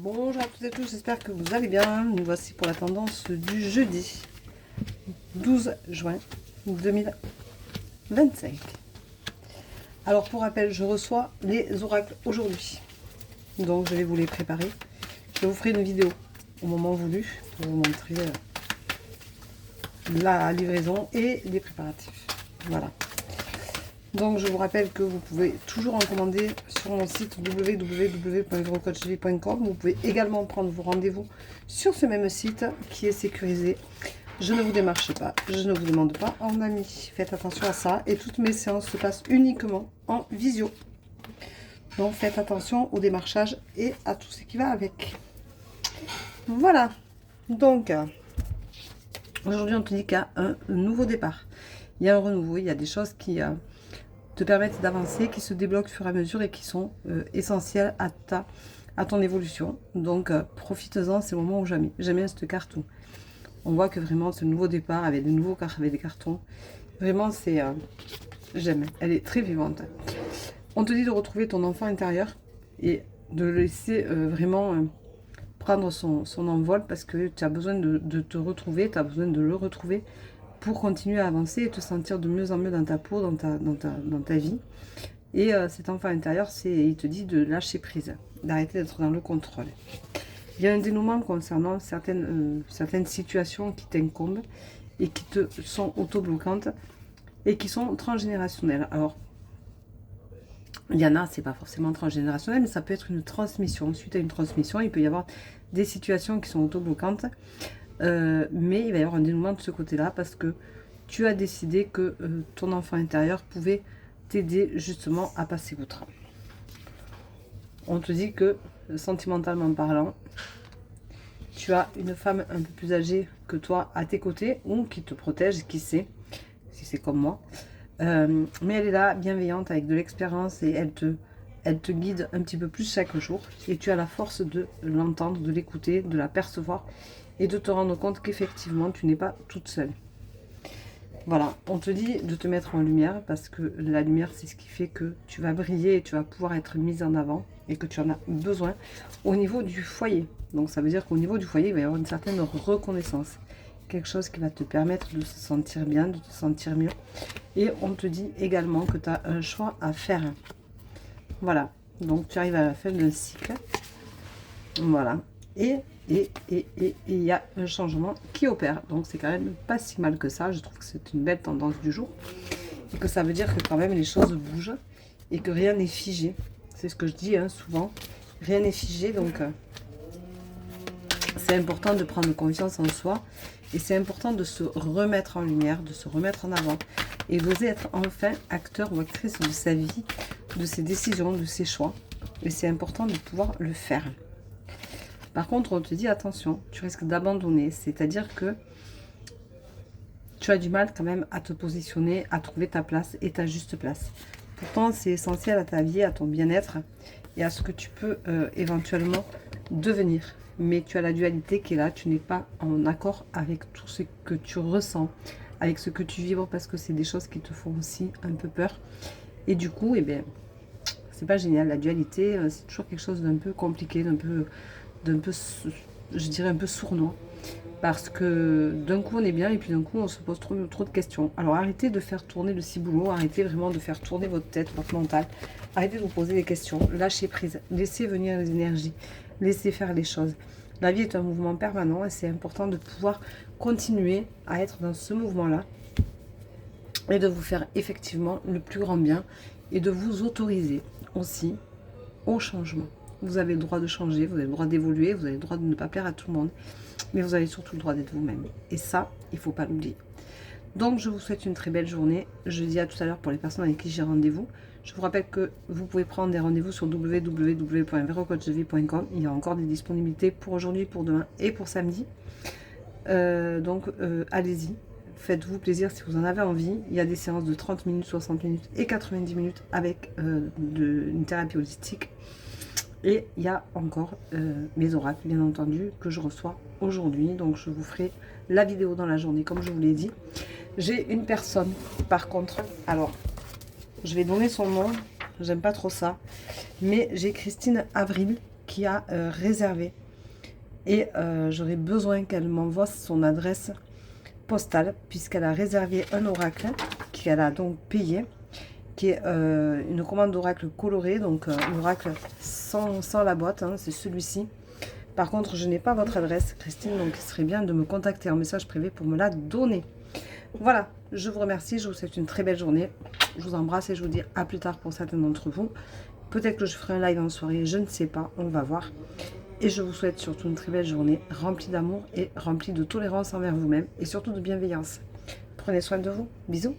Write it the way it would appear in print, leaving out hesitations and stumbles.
Bonjour à toutes et tous, j'espère que vous allez bien. Nous voici pour la tendance du jeudi 12 juin 2025. Alors pour rappel, je reçois les oracles aujourd'hui. Donc je vais vous les préparer. Je vous ferai une vidéo au moment voulu pour vous montrer la livraison et les préparatifs. Voilà. Donc je vous rappelle que vous pouvez toujours en commander sur mon site www.verocoachtv.com. Vous pouvez également prendre vos rendez-vous sur ce même site qui est sécurisé. Je ne vous démarche pas, je ne vous demande pas en ami. Faites attention à ça et toutes mes séances se passent uniquement en visio. Donc faites attention au démarchage et à tout ce qui va avec. Voilà. Donc aujourd'hui on te dit qu'il y a un nouveau départ. Il y a un renouveau, il y a des choses qui te permettent d'avancer, qui se débloquent au fur et à mesure et qui sont essentielles à ton évolution. Donc profite-en, c'est le moment ou jamais. J'aime bien cette carte. On voit que vraiment ce nouveau départ avec des nouveaux cartes, avec des cartons. Vraiment c'est j'aime. Elle est très vivante. On te dit de retrouver ton enfant intérieur et de le laisser vraiment prendre son envol parce que tu as besoin de te retrouver, tu as besoin de le retrouver pour continuer à avancer et te sentir de mieux en mieux dans ta peau, dans ta vie. Et cet enfant intérieur, il te dit de lâcher prise, d'arrêter d'être dans le contrôle. Il y a un dénouement concernant certaines situations qui t'incombent et qui te sont auto-bloquantes et qui sont transgénérationnelles. Alors, il y en a, c'est pas forcément transgénérationnel, mais ça peut être une transmission. Suite à une transmission, il peut y avoir des situations qui sont auto-bloquantes. Mais il va y avoir un dénouement de ce côté-là parce que tu as décidé que ton enfant intérieur pouvait t'aider justement à passer outre. On te dit que sentimentalement parlant, tu as une femme un peu plus âgée que toi à tes côtés ou qui te protège, qui sait, si c'est comme moi. Mais elle est là, bienveillante, avec de l'expérience et elle te guide un petit peu plus chaque jour. Et tu as la force de l'entendre, de l'écouter, de la percevoir et de te rendre compte qu'effectivement, tu n'es pas toute seule. Voilà, on te dit de te mettre en lumière parce que la lumière, c'est ce qui fait que tu vas briller et tu vas pouvoir être mise en avant et que tu en as besoin au niveau du foyer. Donc ça veut dire qu'au niveau du foyer, il va y avoir une certaine reconnaissance. Quelque chose qui va te permettre de se sentir bien, de te sentir mieux. Et on te dit également que tu as un choix à faire. Voilà, donc tu arrives à la fin d'un cycle. Voilà, et il y a un changement qui opère. Donc c'est quand même pas si mal que ça. Je trouve que c'est une belle tendance du jour. Et que ça veut dire que quand même les choses bougent et que rien n'est figé. C'est ce que je dis souvent. Rien n'est figé, donc c'est important de prendre confiance en soi. Et c'est important de se remettre en lumière, de se remettre en avant. Et d'oser être enfin acteur ou actrice de sa vie, de ses décisions, de ses choix. Et c'est important de pouvoir le faire. Par contre, on te dit attention, tu risques d'abandonner, c'est-à-dire que tu as du mal quand même à te positionner, à trouver ta place et ta juste place. Pourtant, c'est essentiel à ta vie, à ton bien-être et à ce que tu peux éventuellement devenir. Mais tu as la dualité qui est là, tu n'es pas en accord avec tout ce que tu ressens, avec ce que tu vibres, parce que c'est des choses qui te font aussi un peu peur. Et du coup, eh bien, c'est pas génial. La dualité, c'est toujours quelque chose d'un peu compliqué, d'un peu, je dirais un peu sournois, parce que d'un coup on est bien et puis d'un coup on se pose trop de questions. Alors arrêtez de faire tourner le ciboulot, arrêtez vraiment de faire tourner votre tête, votre mental, arrêtez de vous poser des questions, lâchez prise, laissez venir les énergies, laissez faire les choses. La vie est un mouvement permanent et c'est important de pouvoir continuer à être dans ce mouvement-là et de vous faire effectivement le plus grand bien et de vous autoriser aussi au changement. Vous avez le droit de changer, vous avez le droit d'évoluer, vous avez le droit de ne pas plaire à tout le monde, mais vous avez surtout le droit d'être vous-même. Et ça, il ne faut pas l'oublier. Donc, je vous souhaite une très belle journée. Je dis à tout à l'heure pour les personnes avec qui j'ai rendez-vous. Je vous rappelle que vous pouvez prendre des rendez-vous sur www.verocoachtv.com. Il y a encore des disponibilités pour aujourd'hui, pour demain et pour samedi. Allez-y. Faites-vous plaisir si vous en avez envie. Il y a des séances de 30 minutes, 60 minutes et 90 minutes avec une thérapie holistique. Et il y a encore mes oracles, bien entendu, que je reçois aujourd'hui. Donc, je vous ferai la vidéo dans la journée, comme je vous l'ai dit. J'ai une personne, par contre, alors, je vais donner son nom. J'aime pas trop ça. Mais j'ai Christine Avril qui a réservé. Et j'aurais besoin qu'elle m'envoie son adresse postale, puisqu'elle a réservé un oracle qu'elle a donc payé, qui est une commande d'oracle coloré, donc un oracle sans la boîte, hein, c'est celui-ci. Par contre, je n'ai pas votre adresse, Christine, donc il serait bien de me contacter en message privé pour me la donner. Voilà, je vous remercie, je vous souhaite une très belle journée. Je vous embrasse et je vous dis à plus tard pour certains d'entre vous. Peut-être que je ferai un live en soirée, je ne sais pas, on va voir. Et je vous souhaite surtout une très belle journée, remplie d'amour et remplie de tolérance envers vous-même et surtout de bienveillance. Prenez soin de vous, bisous.